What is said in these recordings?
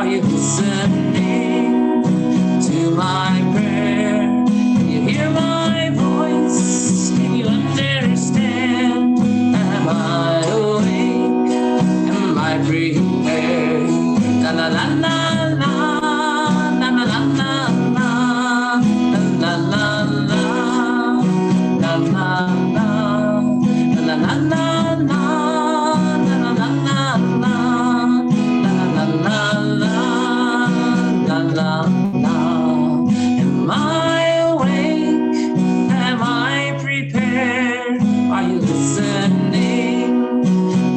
Are you listening to my prayer? Can you hear my voice? Can you understand? Am I awake? Am I prepared? La la la la la la la la la la la la la la la la la. Am I awake? Am I prepared? Are you listening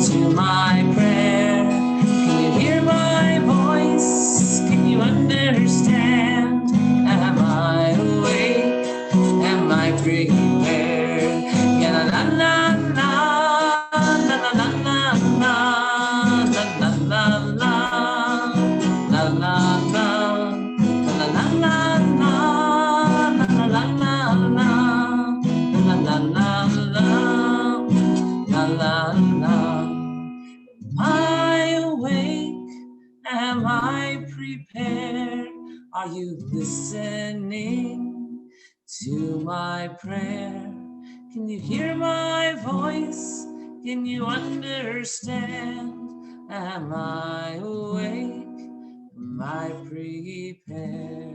to my prayer? Can you hear my voice? Can you understand? Am I awake? Am I prepared? Yeah, la la la la la la la la la la la la la la. Am I awake? Am I prepared? Are you listening to my prayer? Can you hear my voice? Can you understand? Am I awake? Am I prepared?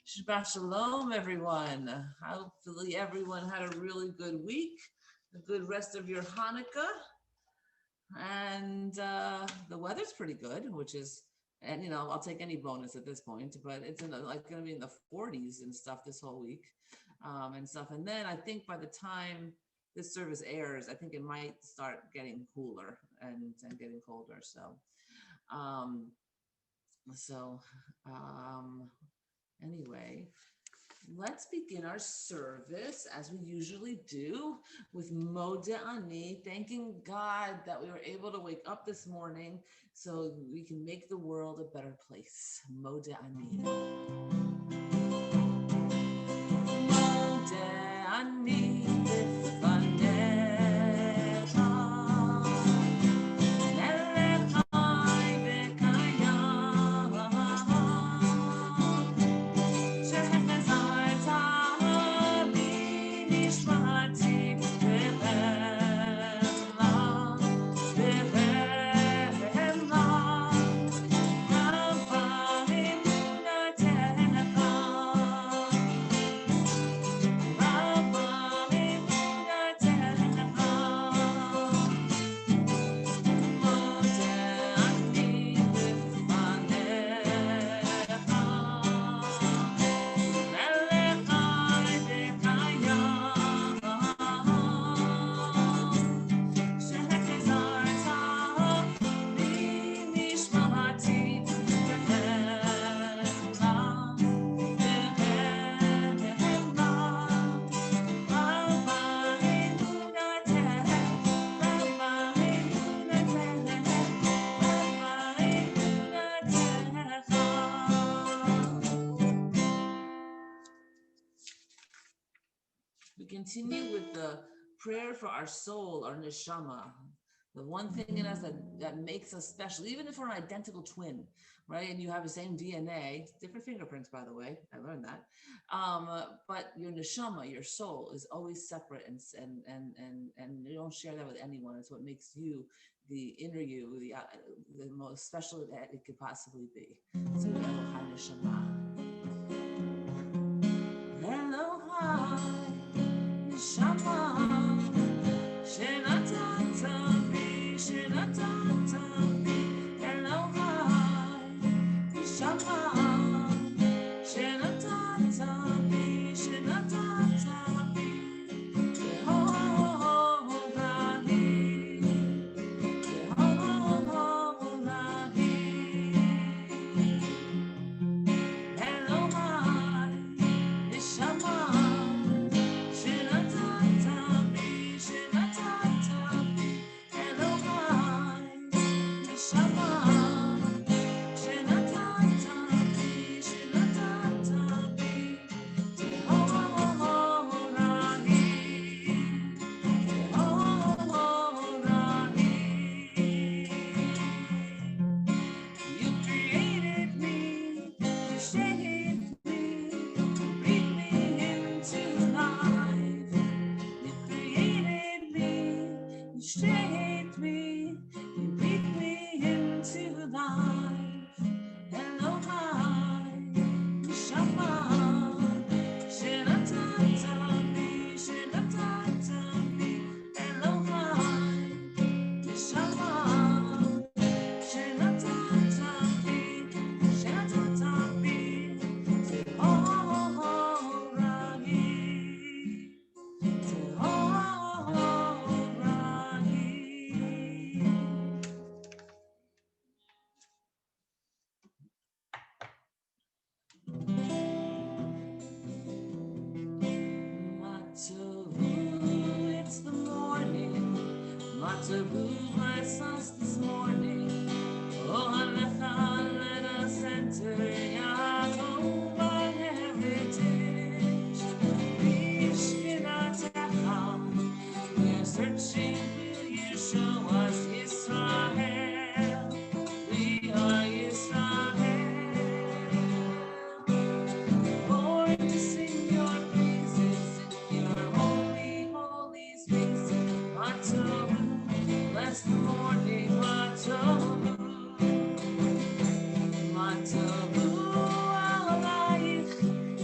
Shabbat Shalom, everyone. Hopefully everyone had a really good week, a good rest of your Hanukkah. And the weather's pretty good, which is, and you know, I'll take any bonus at this point, but it's going to be in the 40s and stuff this whole week and stuff. And then I think by the time this service airs, I think it might start getting cooler and getting colder. So, anyway, let's begin our service as we usually do with Modeh Ani, thanking God that we were able to wake up this morning so we can make the world a better place. Modeh Ani. Modeh Ani. We continue with the prayer for our soul, our neshama, the one thing in us that makes us special, even if we're an identical twin, right? And you have the same DNA, different fingerprints, by the way. I learned that. But your neshama, your soul, is always separate, and you don't share that with anyone. It's what makes you, the inner you, the most special that it could possibly be. So Elohai neshama. Elohai neshama. life, Elohai, Neshama, Shenatata-mi, Shenatata-mi, Elohai, Neshama, Shenatata-mi, Shenatata-mi, Tehorahi, Tehorahi. Matavu, it's the morning. Matavu, bless us this morning. Oh, Halecha, let us enter Yaakov, our heritage. Mishkinatecha, we are searching, will you show us Yisrael? We are Yisrael. Born to sing your praises in your holy, holy space. Matavu, bless the morning, Matavu. Matavu alayich,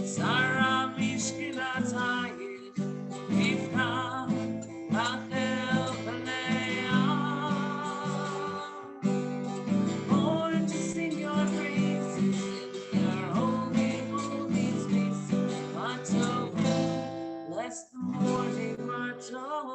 Sara mishkinatayich, Rivka Rachel Leah. Born to sing your praises in your holy, holy space. Matavu, bless the morning, Matavu.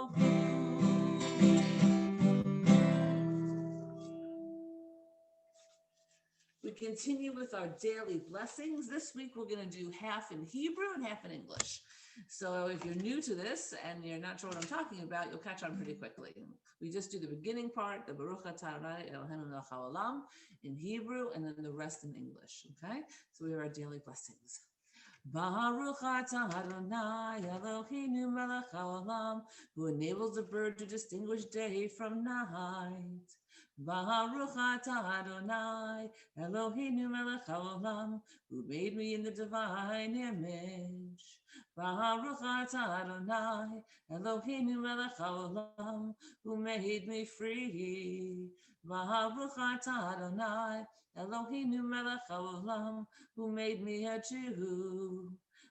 We continue with our daily blessings. This week we're going to do half in Hebrew and half in English. So if you're new to this and you're not sure what I'm talking about, you'll catch on pretty quickly. We just do the beginning part, the Baruch Atah Adonai Eloheinu melech haolam in Hebrew, and then the rest in English. Okay? So we have our daily blessings. Baruch atah Adonai Eloheinu melech haolam, who enables the bird to distinguish day from night. Baruch atah Adonai Eloheinu melech haolam, who made me in the divine image. Baruch atah Adonai Eloheinu melech haolam, who made me free. Baruch atah Adonai Eloheinu melech haolam, who made me a Jew.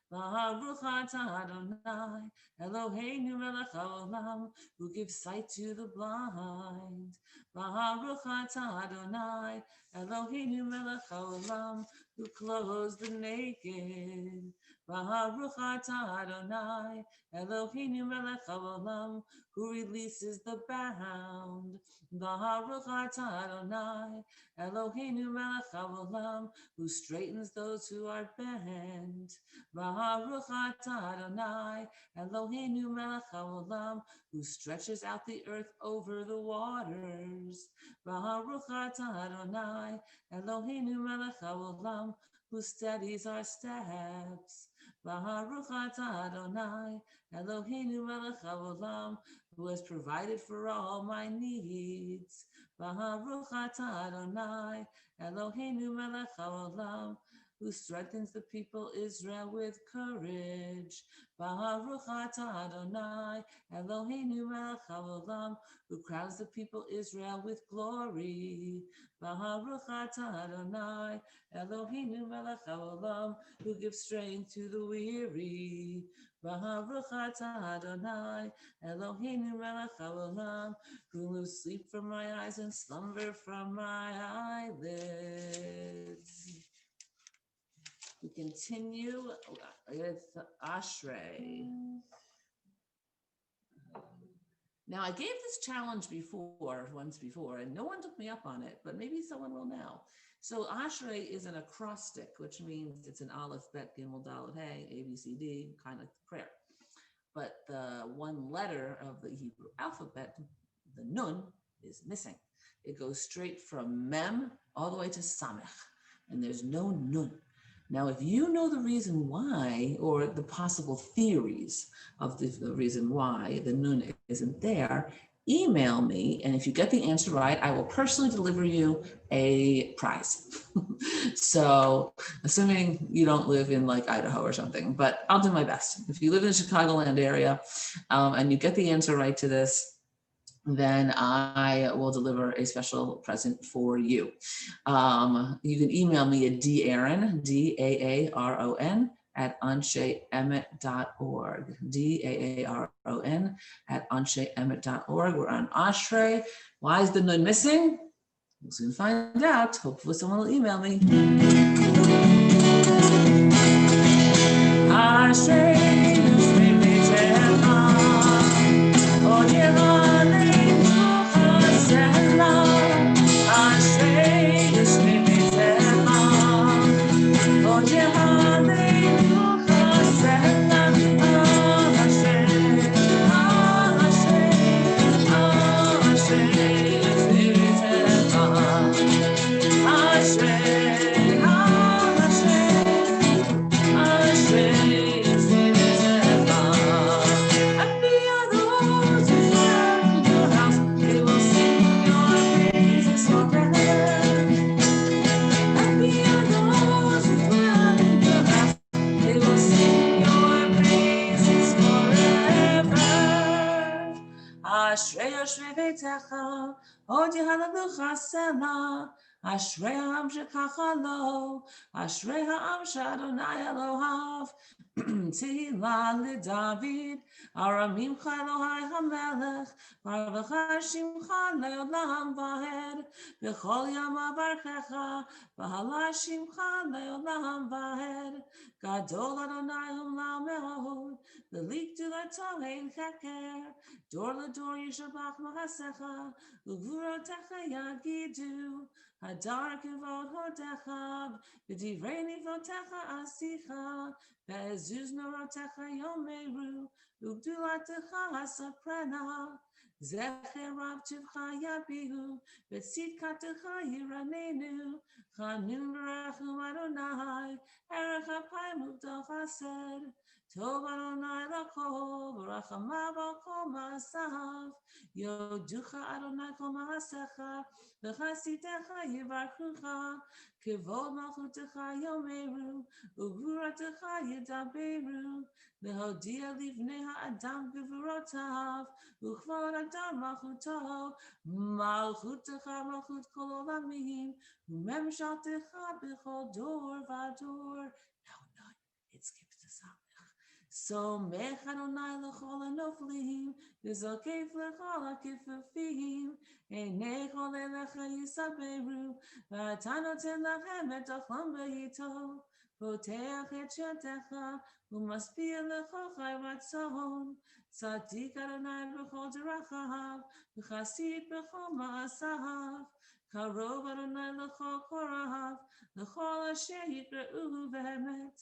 Baruch atah Adonai Eloheinu melech haolam, who gives sight to the blind. Baruch atah Adonai Eloheinu melech haolam, who clothes the naked. Baruch atah Adonai Eloheinu melech haolam, who releases the bound. Baruch atah Adonai Eloheinu melech haolam, who straightens those who are bent. Baruch atah Adonai Eloheinu melech haolam, who stretches out the earth over the waters. Baruch atah Adonai Eloheinu melech haolam, who steadies our steps. Baruch atah Adonai Eloheinu melech haolam, who has provided for all my needs. Baruch atah Adonai Eloheinu melech haolam, who strengthens the people Israel with courage. Baruch atah Adonai Eloheinu melech haolam, who crowns the people Israel with glory. Baruch atah Adonai Eloheinu melech haolam, who gives strength to the weary. Baruch atah Adonai Eloheinu melech haolam, who removes sleep from my eyes and slumber from my eyelids. We continue with Ashrei. Now, I gave this challenge once before, and no one took me up on it, but maybe someone will now. So Ashrei is an acrostic, which means it's an Aleph, Bet, Gimel, Dalet, Hey, A, B, C, D, kind of like prayer. But the one letter of the Hebrew alphabet, the Nun, is missing. It goes straight from Mem all the way to Samech, and there's no Nun. Now, if you know the reason why, or the possible theories of the reason why the Nun isn't there, email me, and if you get the answer right, I will personally deliver you a prize. So, assuming you don't live in like Idaho or something, but I'll do my best. If you live in the Chicagoland area and you get the answer right to this, then I will deliver a special present for you. You can email me at Daaron, Daaron, at ansheimet.org. Daaron at ansheimet.org. We're on Ashrei. Why is the nun missing? We'll soon find out. Hopefully someone will email me. Ashrei. Ashrei ha'am shekacha lo, Ashrei ha'am sh'Adonai Elohav, Tehillah leDavid, Aramimcha Elohai HaMelech, Baruch Shimcha le'olam va'ed, B'chol yama barchecha, V'hala Shimcha le'olam va'ed, Gadol Adonai Olam me'od, V'lik Dilato ein cheker, Dor l'dor yishabach ma'asecha, U'vurotecha yagidu, Hadar kivod hodecha, V'divrei nivotecha asicha, Ve'ezuz merotecha yomeru, Ugdulatecha hasaprena, Zecher rav tivcha yabihu, V'tzidkatecha yiranenu, Chanun v'rachum Adonai, Erech apay mugdal chesed, Tov Adonai l'kol, V'rachamav al kol ma'asav, Yoducha Adonai kol ma'asecha, V'chasitecha yivarchucha, Kivod malchutecha yomeru, Ugvuratecha yidaberu, V'hodia livnei ha'adam gevurotav, Uchvod adam malchuto, Malchutecha malchut kol olamim, U'memshaltecha b'chol dor v'ador. No, it skips to Samech. So mech Adonai l'chol hanoflim, V'zokef l'chol ha'kifafim, Einei chol elecha yisaberu, V'ata noten lachem et ochlam b'yito, Poteach et shadecha, U'maspia l'chol chai ratzon, Tzadik Adonai b'chol derachav, V'chasid b'chol ma'asav, Karov Adonai l'chol korav, L'chol asher yikra'uhu v'emet,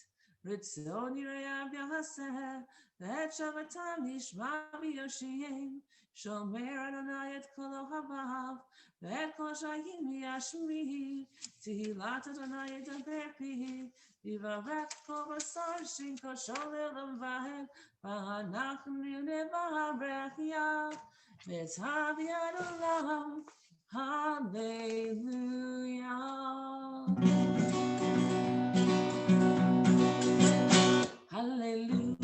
Ritzon yireyav yahaseh, V'et shavatam yishma v'yoshiyem, Shomer Adonai et kol ohabav, V'et kol shayim yashmihi, Tehillat Adonai yedaber pihi, Yivarech kol basar shin kol sholel v'ahed, V'anachnu nevarech yah, V'etavi Adolam, Hallelujah. Hallelujah.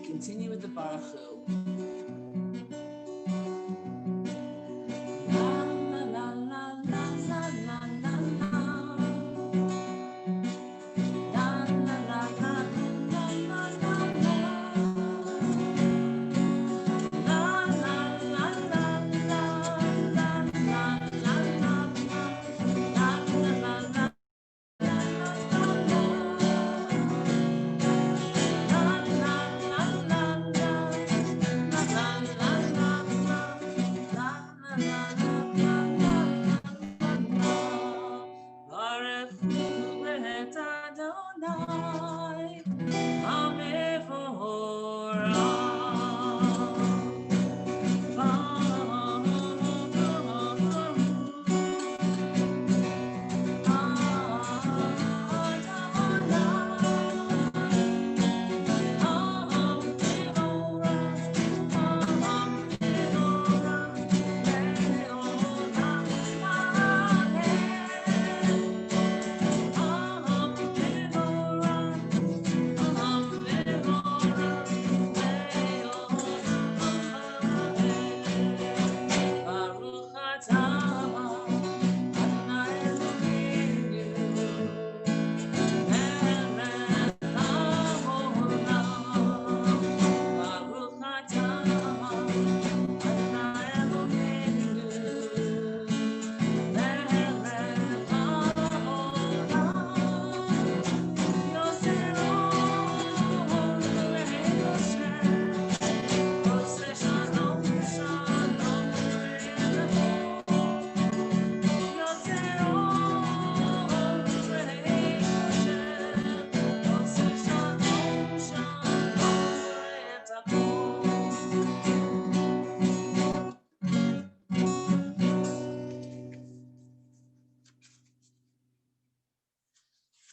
Continue with the Baruch Hu. Let Adonai Amevorah.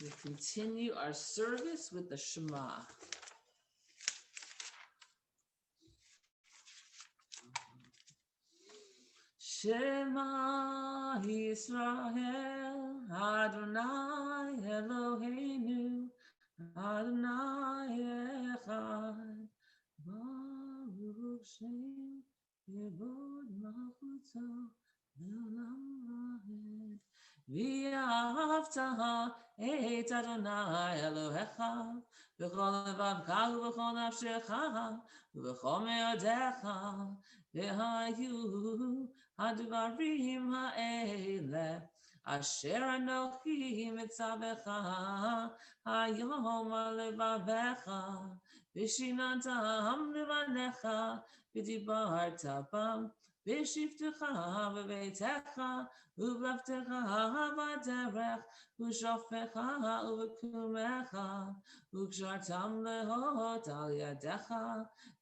We continue our service with the Shema. Shema Yisrael, Adonai Eloheinu, Adonai Echad, Baruch Shem Yevod Malchuto Leolam Vaed. V'ahavta et Adonai Elohecha v'chol levavcha v'chol nafshecha v'chol me'odecha v'hayu hadvarim ha'ele asher anochi mitzavecha hayom levavecha v'shinantam levanecha v'dibarta bam v'shivtecha v'veitecha Uvlavtecha v'derech u'shofecha u'v'kumecha u'kshartam lehot al yadecha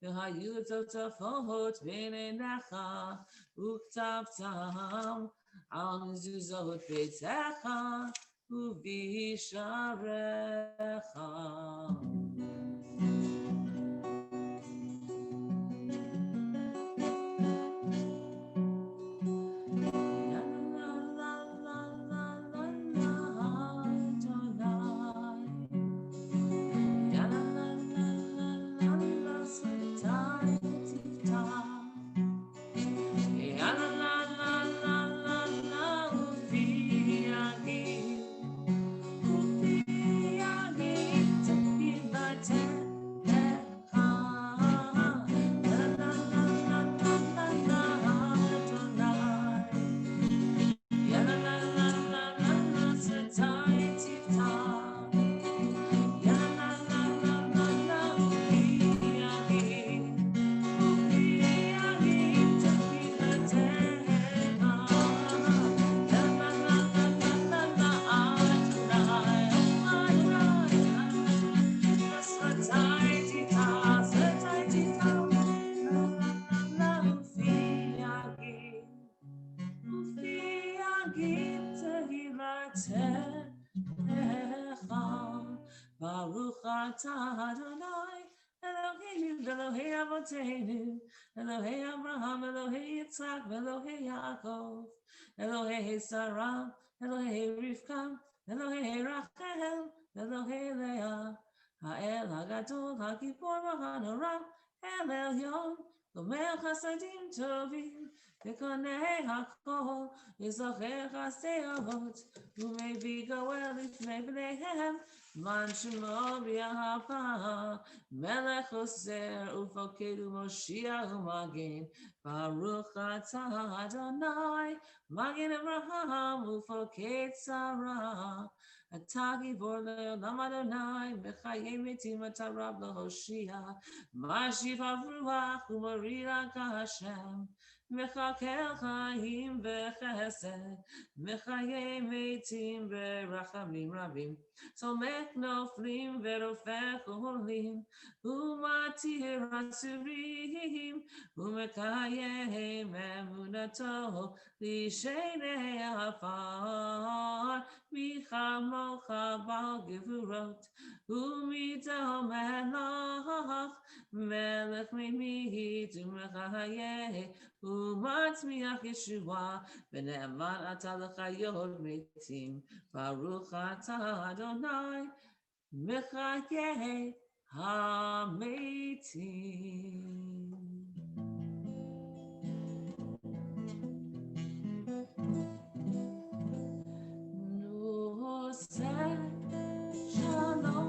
v'hayu totafot b'neinecha u'ktavtam al mezuzot beitecha u'visharecha. Baruch atah Adonai Eloheinu Elohei Avotenu Elohei Abraham Elohei Yitzchak Elohei Yaakov Elohei Sarah Elohei Rivka Elohei Rachel Elohei Leah Ha'el HaGadol HaGibor HaNorah El Elyon Gomel Chasadim Tovim V'konei HaKol Yizocher Chasdei Avot U'mei Goel Lifnei Bneihem Man Shemo B'Yahava Melech Oser Ufoked U'Moshiach U'Magen Baruch Atah Adonai Magen Avraham Ufoked Sarah Atah Gibor Le'olam Adonai Mechayei Metim Atah Rab L'Hoshia Mashiv HaRuach U'Morila K'Hashem Mechakel Chaim v'Chesed, Mechaye Meitim v'Rachamim Rabim. Somech Noflim v'Rofech Olim, Umatir Asurim, Umekayem Emunato, Lishenei Afar, Michamocha Bal Gevurot, Umito Melach, Melech Mimit Umechaye, Umatzmiach Yeshua, V'ne'eman Ata L'chayot Meitim, Baruch Ata Adonai, Mechaye HaMeitim. Nuseh Shalom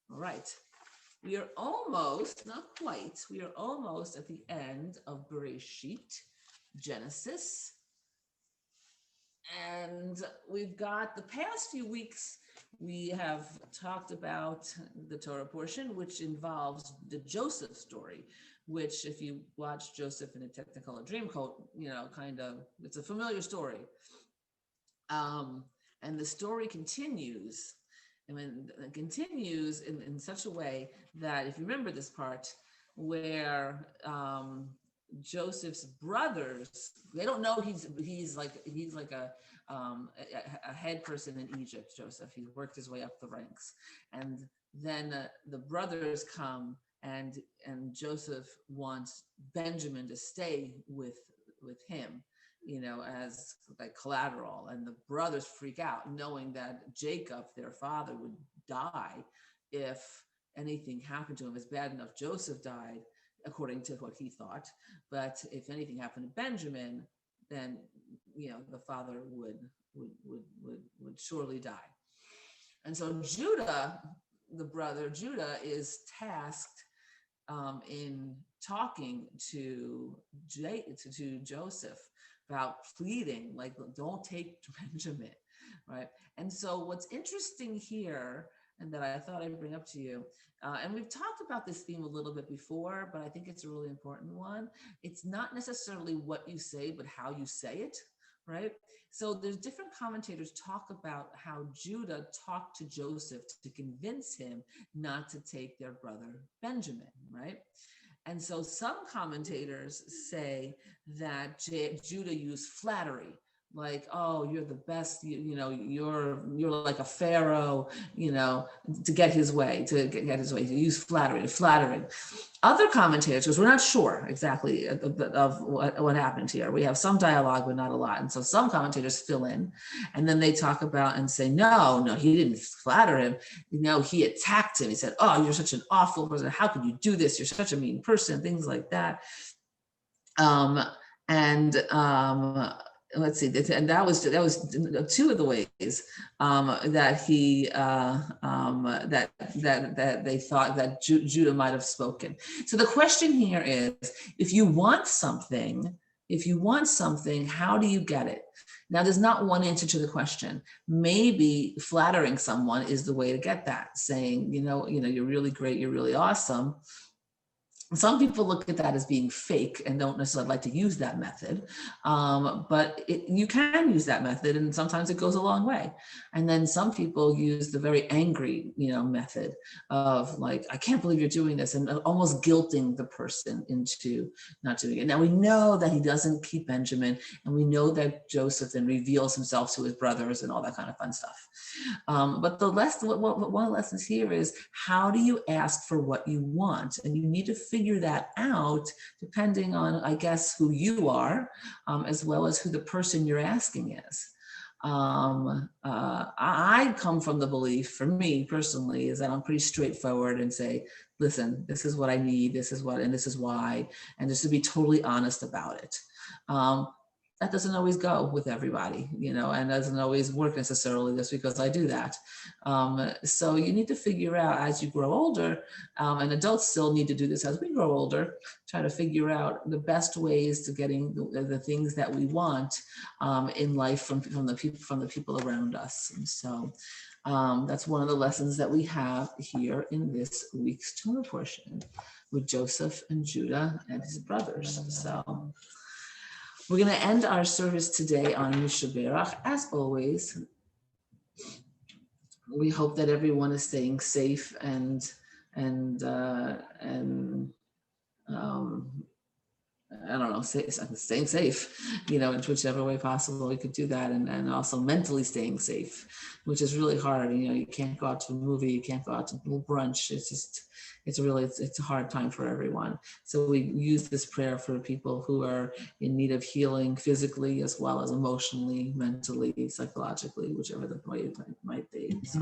Right. We are almost, not quite, we are almost at the end of Bereshit, Genesis. And we've got the past few weeks, we have talked about the Torah portion, which involves the Joseph story, which if you watch Joseph in a Technicolor Dreamcoat, kind of, it's a familiar story. And the story continues. I mean, it continues in such a way that if you remember this part where Joseph's brothers, they don't know he's like a head person in Egypt. Joseph, he worked his way up the ranks, and then the brothers come and Joseph wants Benjamin to stay with him, as like collateral, and the brothers freak out knowing that Jacob, their father, would die if anything happened to him. It's bad enough Joseph died according to what he thought, but if anything happened to Benjamin, then the father would surely die. And so Judah, the brother Judah, is tasked in talking to Joseph about pleading, like, don't take Benjamin, right? And so what's interesting here, and that I thought I'd bring up to you, and we've talked about this theme a little bit before, but I think it's a really important one. It's not necessarily what you say, but how you say it, right? So there's different commentators talk about how Judah talked to Joseph to convince him not to take their brother Benjamin, right? And so some commentators say that Judah used flattery, like, oh, you're the best, you're like a pharaoh, to get his way, to use flattering. Other commentators, because we're not sure exactly of what happened here. We have some dialogue, but not a lot. And so some commentators fill in, and then they talk about and say, no, he didn't flatter him. He attacked him. He said, oh, you're such an awful person. How could you do this? You're such a mean person, things like that. Let's see, and that was two of the ways that he that they thought that Judah might have spoken. So the question here is, if you want something, if you want something, how do you get it? Now, there's not one answer to the question. Maybe flattering someone is the way to get that, saying, you're really great, you're really awesome. Some people look at that as being fake and don't necessarily like to use that method, but you can use that method, and sometimes it goes a long way. And then some people use the very angry, method of like, I can't believe you're doing this, and almost guilting the person into not doing it. Now we know that he doesn't keep Benjamin, and we know that Joseph then reveals himself to his brothers and all that kind of fun stuff. But the lesson, one of the lessons here is, how do you ask for what you want? And you need to figure that out depending on, I guess, who you are, as well as who the person you're asking is. I come from the belief, for me personally, is that I'm pretty straightforward and say, listen, this is what I need, this is what, and this is why, and just to be totally honest about it. That doesn't always go with everybody, and doesn't always work necessarily just because I do that. So you need to figure out as you grow older, and adults still need to do this as we grow older, try to figure out the best ways to getting the things that we want in life from the people around us. And so that's one of the lessons that we have here in this week's Torah portion with Joseph and Judah and his brothers. So we're going to end our service today on Shabbat. As always, we hope that everyone is staying safe and I don't know, staying safe, in whichever way possible we could do that, and also mentally staying safe, which is really hard. You can't go out to a movie, you can't go out to a brunch. It's a hard time for everyone. So we use this prayer for people who are in need of healing physically, as well as emotionally, mentally, psychologically, whichever the way it might be. So,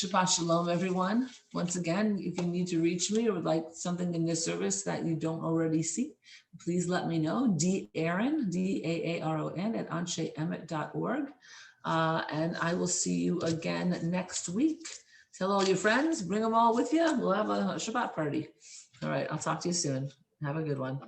Shabbat Shalom, everyone. Once again, if you need to reach me or would like something in this service that you don't already see, please let me know. Aaron, DAARON at ansheemet.org. And I will see you again next week. Tell all your friends, bring them all with you. We'll have a Shabbat party. All right, I'll talk to you soon. Have a good one.